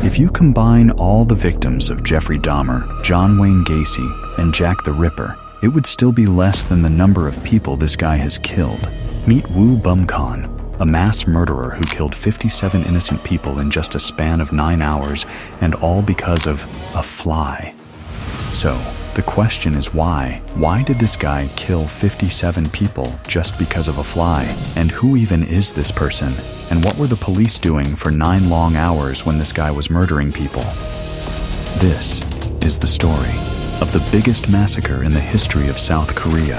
If you combine all the victims of Jeffrey Dahmer, John Wayne Gacy, and Jack the Ripper, it would still be less than the number of people this guy has killed. Meet Wu Bum-Khan, a mass murderer who killed 57 innocent people in just a span of 9 hours, and all because of a fly. So, the question is why? Why did this guy kill 57 people just because of a fly? And who even is this person? And what were the police doing for 9 long hours when this guy was murdering people? This is the story of the biggest massacre in the history of South Korea.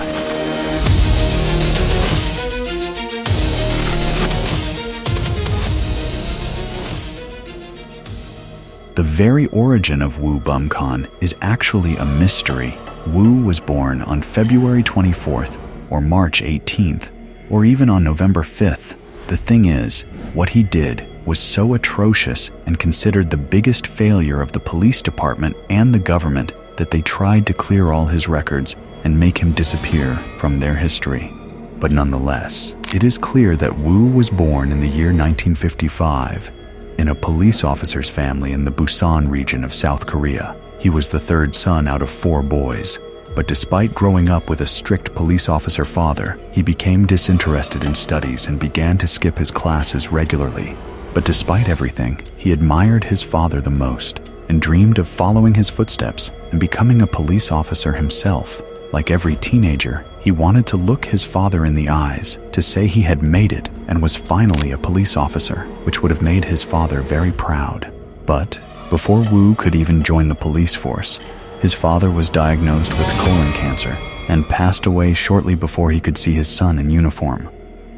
The very origin of Wu Bum-Khan is actually a mystery. Wu was born on February 24th, or March 18th, or even on November 5th. The thing is, what he did was so atrocious and considered the biggest failure of the police department and the government that they tried to clear all his records and make him disappear from their history. But nonetheless, it is clear that Wu was born in the year 1955 in a police officer's family in the Busan region of South Korea. He was the third son out of 4 boys. But despite growing up with a strict police officer father, he became disinterested in studies and began to skip his classes regularly. But despite everything, he admired his father the most and dreamed of following his footsteps and becoming a police officer himself. Like every teenager, he wanted to look his father in the eyes, to say he had made it and was finally a police officer, which would have made his father very proud. But before Wu could even join the police force, his father was diagnosed with colon cancer and passed away shortly before he could see his son in uniform.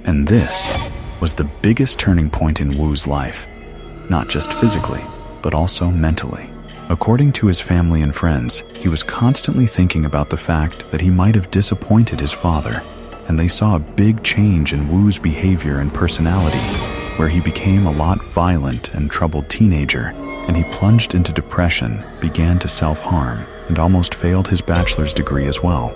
And this was the biggest turning point in Wu's life, not just physically, but also mentally. According to his family and friends, he was constantly thinking about the fact that he might have disappointed his father, and they saw a big change in Wu's behavior and personality, where he became a lot violent and troubled teenager, and he plunged into depression, began to self-harm, and almost failed his bachelor's degree as well.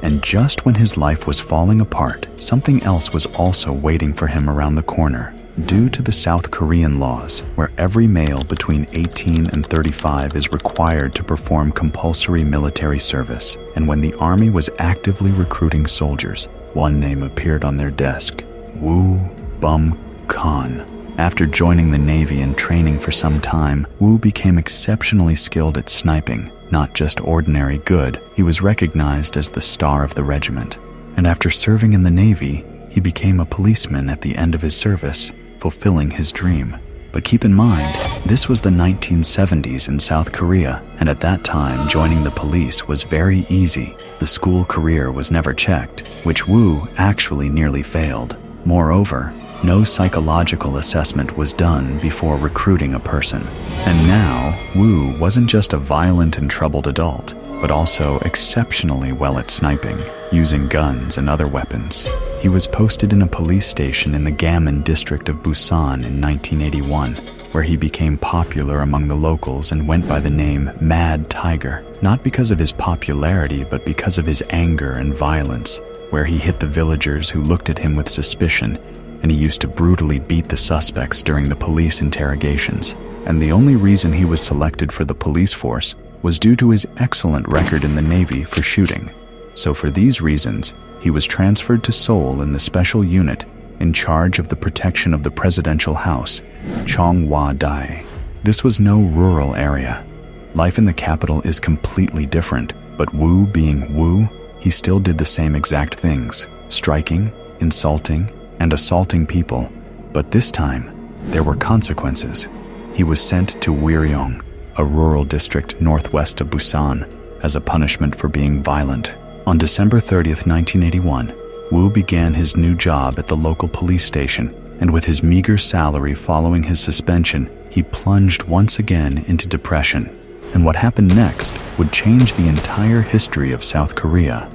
And just when his life was falling apart, something else was also waiting for him around the corner. Due to the South Korean laws, where every male between 18 and 35 is required to perform compulsory military service, and when the army was actively recruiting soldiers, one name appeared on their desk: Wu Bum-Khan. After joining the Navy and training for some time, Wu became exceptionally skilled at sniping. Not just ordinary good, he was recognized as the star of the regiment. And after serving in the Navy, he became a policeman at the end of his service, fulfilling his dream. But keep in mind, this was the 1970s in South Korea, and at that time, joining the police was very easy. The school career was never checked, which Wu actually nearly failed. Moreover, no psychological assessment was done before recruiting a person. And now, Wu wasn't just a violent and troubled adult, but also exceptionally well at sniping, using guns and other weapons. He was posted in a police station in the Gammon district of Busan in 1981, where he became popular among the locals and went by the name Mad Tiger, not because of his popularity but because of his anger and violence, where he hit the villagers who looked at him with suspicion, and he used to brutally beat the suspects during the police interrogations. And the only reason he was selected for the police force was due to his excellent record in the Navy for shooting. So for these reasons, he was transferred to Seoul in the special unit in charge of the protection of the presidential house, Cheongwa-dae. This was no rural area. Life in the capital is completely different, but Wu being Wu, he still did the same exact things, striking, insulting, and assaulting people. But this time, there were consequences. He was sent to Wiryong, a rural district northwest of Busan, as a punishment for being violent. On December 30th, 1981, Wu began his new job at the local police station, and with his meager salary following his suspension, he plunged once again into depression. And what happened next would change the entire history of South Korea.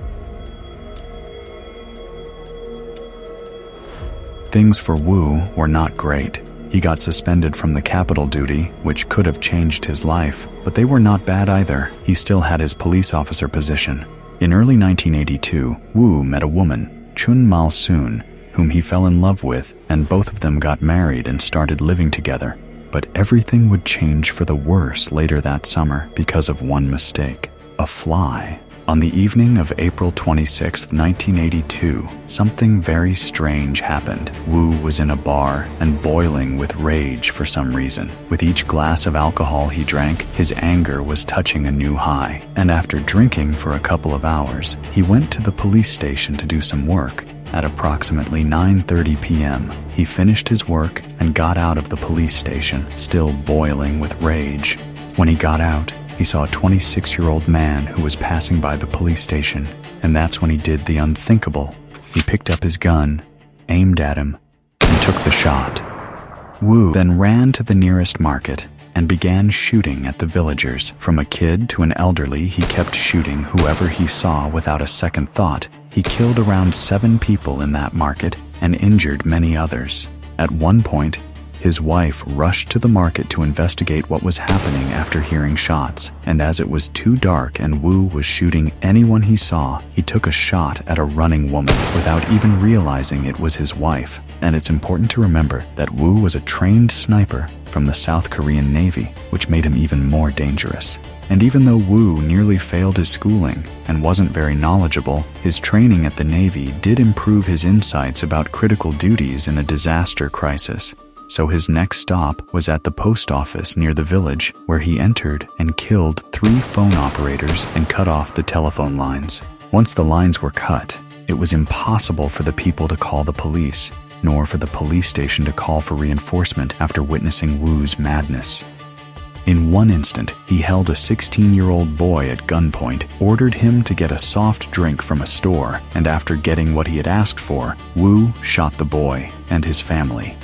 Things for Wu were not great. He got suspended from the capital duty, which could have changed his life, but they were not bad either. He still had his police officer position. In early 1982, Wu met a woman, Chun Mal-soon, whom he fell in love with, and both of them got married and started living together. But everything would change for the worse later that summer because of one mistake: a fly. On the evening of April 26, 1982, something very strange happened. Wu was in a bar and boiling with rage for some reason. With each glass of alcohol he drank, his anger was touching a new high. And after drinking for a couple of hours, he went to the police station to do some work. At approximately 9:30 p.m., he finished his work and got out of the police station, still boiling with rage. When he got out, he saw a 26-year-old man who was passing by the police station, and that's when he did the unthinkable. He picked up his gun, aimed at him, and took the shot. Wu then ran to the nearest market and began shooting at the villagers. From a kid to an elderly, he kept shooting whoever he saw without a second thought. He killed around 7 people in that market and injured many others. At one point, his wife rushed to the market to investigate what was happening after hearing shots, and as it was too dark and Wu was shooting anyone he saw, he took a shot at a running woman without even realizing it was his wife. And it's important to remember that Wu was a trained sniper from the South Korean Navy, which made him even more dangerous. And even though Wu nearly failed his schooling and wasn't very knowledgeable, his training at the Navy did improve his insights about critical duties in a disaster crisis. So his next stop was at the post office near the village, where he entered and killed 3 phone operators and cut off the telephone lines. Once the lines were cut, it was impossible for the people to call the police, nor for the police station to call for reinforcement after witnessing Wu's madness. In one instant, he held a 16-year-old boy at gunpoint, ordered him to get a soft drink from a store, and after getting what he had asked for, Wu shot the boy and his family.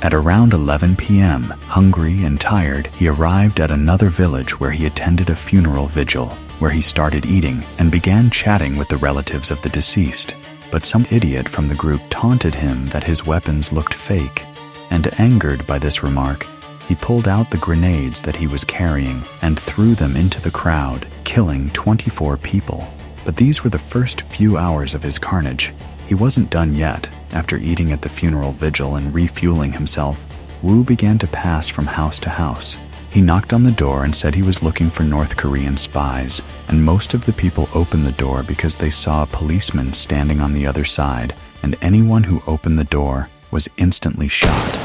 At around 11 p.m., hungry and tired, he arrived at another village where he attended a funeral vigil, where he started eating and began chatting with the relatives of the deceased. But some idiot from the group taunted him that his weapons looked fake, and angered by this remark, he pulled out the grenades that he was carrying and threw them into the crowd, killing 24 people. But these were the first few hours of his carnage. He wasn't done yet. After eating at the funeral vigil and refueling himself, Wu began to pass from house to house. He knocked on the door and said he was looking for North Korean spies, and most of the people opened the door because they saw a policeman standing on the other side, and anyone who opened the door was instantly shot.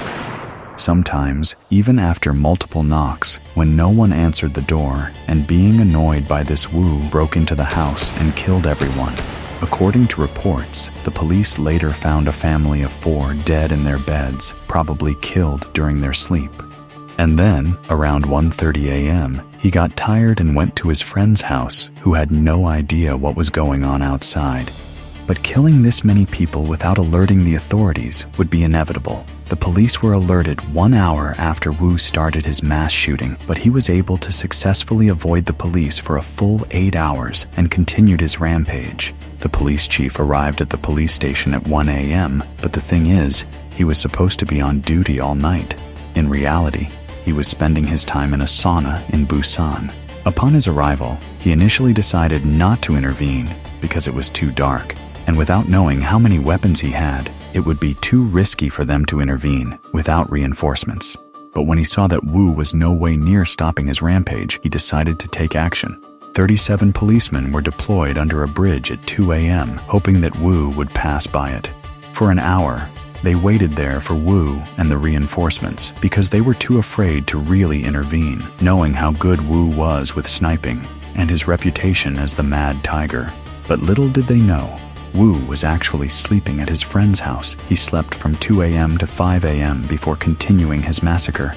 Sometimes, even after multiple knocks, when no one answered the door, and being annoyed by this, Wu broke into the house and killed everyone. According to reports, the police later found a family of 4 dead in their beds, probably killed during their sleep. And then, around 1:30 a.m., he got tired and went to his friend's house, who had no idea what was going on outside. But killing this many people without alerting the authorities would be inevitable. The police were alerted 1 hour after Wu started his mass shooting, but he was able to successfully avoid the police for a full 8 hours and continued his rampage. The police chief arrived at the police station at 1 a.m., but the thing is, he was supposed to be on duty all night. In reality, he was spending his time in a sauna in Busan. Upon his arrival, he initially decided not to intervene because it was too dark, and without knowing how many weapons he had, it would be too risky for them to intervene without reinforcements. But when he saw that Wu was no way near stopping his rampage, he decided to take action. 37 policemen were deployed under a bridge at 2 a.m., hoping that Wu would pass by it. For an hour, they waited there for Wu and the reinforcements because they were too afraid to really intervene, knowing how good Wu was with sniping and his reputation as the Mad Tiger. But little did they know, Wu was actually sleeping at his friend's house. He slept from 2 a.m. to 5 a.m. before continuing his massacre,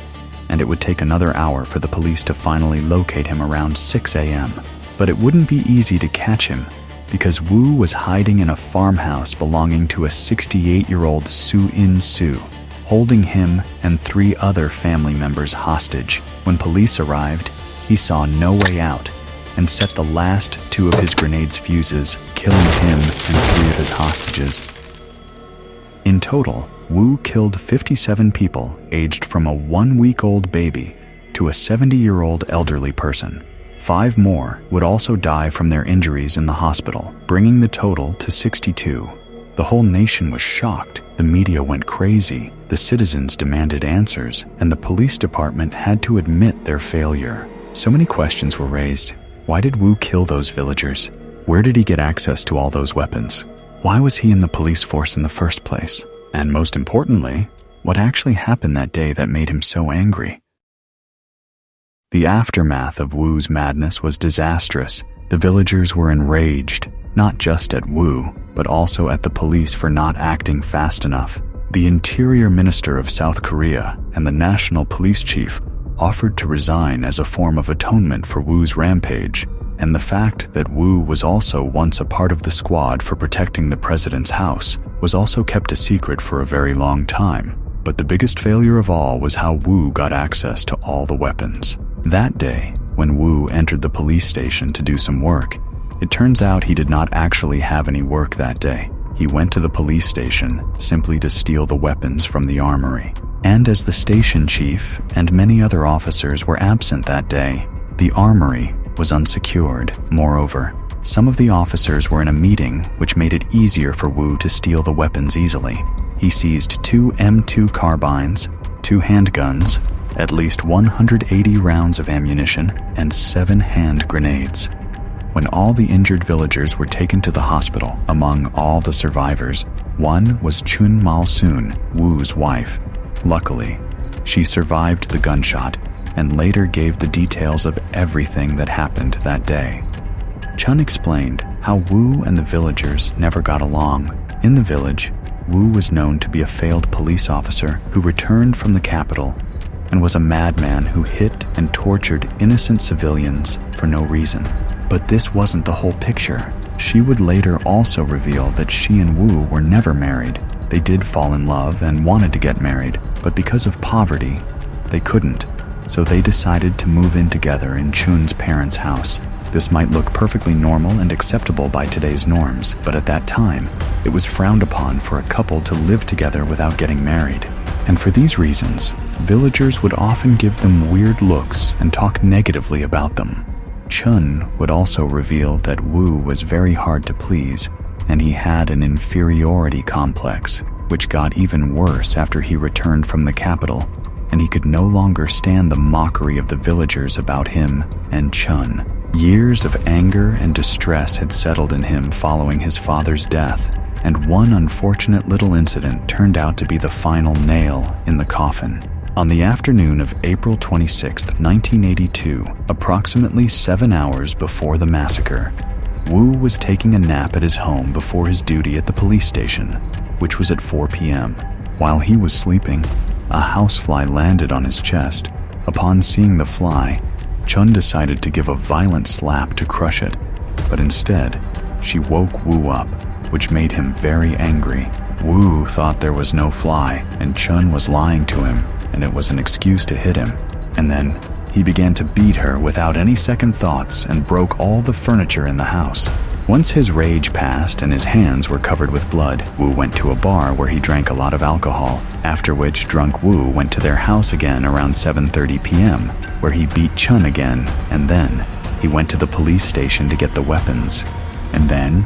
and it would take another hour for the police to finally locate him around 6 a.m. But it wouldn't be easy to catch him, because Wu was hiding in a farmhouse belonging to a 68-year-old Soo-in-soo, holding him and 3 other family members hostage. When police arrived, he saw no way out and set the last 2 of his grenades' fuses, killing him and 3 of his hostages. In total, Wu killed 57 people aged from a 1-week-old baby to a 70-year-old elderly person. 5 more would also die from their injuries in the hospital, bringing the total to 62. The whole nation was shocked. The media went crazy. The citizens demanded answers, and the police department had to admit their failure. So many questions were raised. Why did Wu kill those villagers? Where did he get access to all those weapons? Why was he in the police force in the first place? And most importantly, what actually happened that day that made him so angry? The aftermath of Wu's madness was disastrous. The villagers were enraged, not just at Wu, but also at the police for not acting fast enough. The Interior Minister of South Korea and the National Police Chief offered to resign as a form of atonement for Wu's rampage, and the fact that Wu was also once a part of the squad for protecting the president's house was also kept a secret for a very long time. But the biggest failure of all was how Wu got access to all the weapons. That day, when Wu entered the police station to do some work, it turns out he did not actually have any work that day. He went to the police station simply to steal the weapons from the armory. And as the station chief and many other officers were absent that day, the armory was unsecured. Moreover, some of the officers were in a meeting, which made it easier for Wu to steal the weapons easily. He seized 2 M2 carbines, 2 handguns, at least 180 rounds of ammunition, and 7 hand grenades. When all the injured villagers were taken to the hospital, among all the survivors, one was Chun Mal-soon, Wu's wife. Luckily, she survived the gunshot and later gave the details of everything that happened that day. Chun explained how Wu and the villagers never got along. In the village, Wu was known to be a failed police officer who returned from the capital and was a madman who hit and tortured innocent civilians for no reason. But this wasn't the whole picture. She would later also reveal that she and Wu were never married. They did fall in love and wanted to get married, but because of poverty, they couldn't. So they decided to move in together in Chun's parents' house. This might look perfectly normal and acceptable by today's norms, but at that time, it was frowned upon for a couple to live together without getting married. And for these reasons, villagers would often give them weird looks and talk negatively about them. Chun would also reveal that Wu was very hard to please, and he had an inferiority complex, which got even worse after he returned from the capital, and he could no longer stand the mockery of the villagers about him and Chun. Years of anger and distress had settled in him following his father's death, and one unfortunate little incident turned out to be the final nail in the coffin. On the afternoon of April 26, 1982, approximately 7 hours before the massacre, Wu was taking a nap at his home before his duty at the police station, which was at 4 p.m. While he was sleeping, a housefly landed on his chest. Upon seeing the fly, Chun decided to give a violent slap to crush it, but instead, she woke Wu up, which made him very angry. Wu thought there was no fly, and Chun was lying to him, and it was an excuse to hit him. And then, he began to beat her without any second thoughts and broke all the furniture in the house. Once his rage passed and his hands were covered with blood, Wu went to a bar where he drank a lot of alcohol, after which drunk Wu went to their house again around 7:30 p.m., where he beat Chun again, and then he went to the police station to get the weapons. And then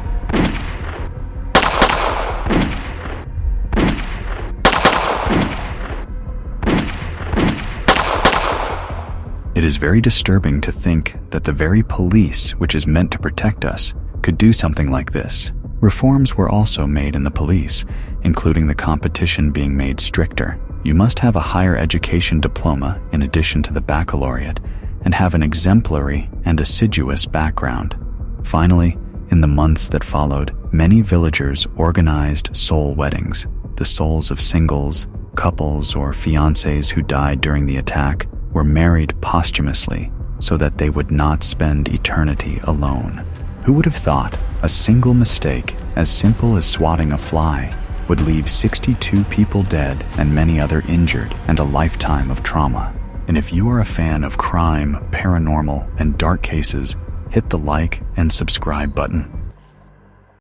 it is very disturbing to think that the very police, which is meant to protect us, could do something like this. Reforms were also made in the police, including the competition being made stricter. You must have a higher education diploma in addition to the baccalaureate, and have an exemplary and assiduous background. Finally, in the months that followed, many villagers organized soul weddings. The souls of singles, couples, or fiancés who died during the attack were married posthumously so that they would not spend eternity alone. Who would have thought a single mistake, as simple as swatting a fly, would leave 62 people dead and many other injured and a lifetime of trauma? And if you are a fan of crime, paranormal, and dark cases, hit the like and subscribe button.